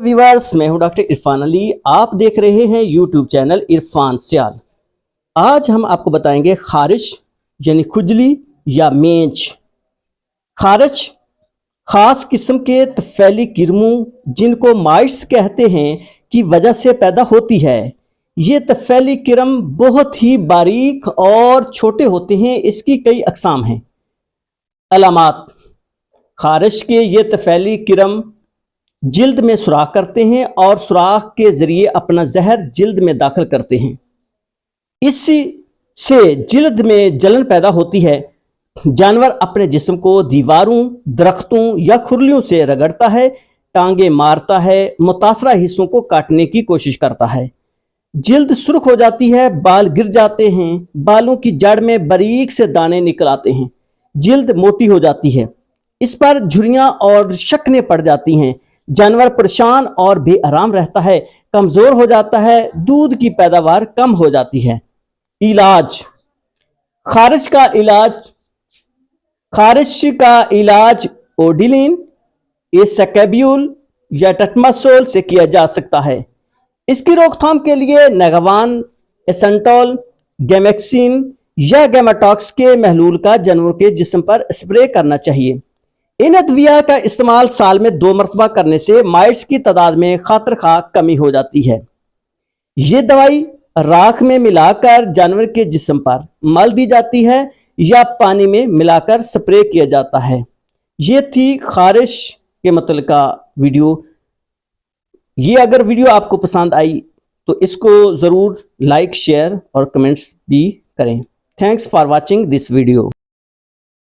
Viewers, मैं हूं doctor Irfan Ali. आप देख रहे हैं यूट्यूब चैनल इरफान सियाल। आज हम आपको बताएंगे खारिश यानी खुजली या मेंच। खारिश खास किस्म के तफैली किरमों, जिनको माइट्स कहते हैं, की वजह से पैदा होती है। ये तफैली किरम बहुत ही बारीक और छोटे होते हैं। इसकी कई अकसाम हैं। अलामात: खारिश के ये तफैली किरम जिल्द में सुराख करते हैं और सुराख के जरिए अपना जहर जिल्द में दाखिल करते हैं। इससे जिल्द में जलन पैदा होती है। जानवर अपने जिस्म को दीवारों, दरख्तों या खुरलियों से रगड़ता है, टांगे मारता है, मुतासरा हिस्सों को काटने की कोशिश करता है। जिल्द सुर्ख हो जाती है, बाल गिर जाते हैं, बालों की जड़ में बारीक से दाने निकल आते हैं, जिल्द मोटी हो जाती है, इस पर झुर्रियां और शक्नें पड़ जाती हैं। जानवर परेशान और बेआराम रहता है, कमजोर हो जाता है, दूध की पैदावार कम हो जाती है। इलाज: खारिश का इलाज ओडिलिन, एसकेब्यूल या टेटमासोल से किया जा सकता है। इसकी रोकथाम के लिए नगवान, एसेंटोल, गैमेक्सिन या गैमाटॉक्स के महलूल का जानवर के जिस्म पर स्प्रे करना चाहिए। इन अद्विया का इस्तेमाल साल में 2 मरतबा करने से माइट्स की तादाद में खातिर-खा कमी हो जाती है। ये दवाई राख में मिलाकर जानवर के जिस्म पर मल दी जाती है या पानी में मिलाकर स्प्रे किया जाता है। ये थी खारिश के मतलब का वीडियो। ये अगर वीडियो आपको पसंद आई तो इसको ज़रूर लाइक, शेयर और कमेंट्स भी करें। Thanks for watching this video.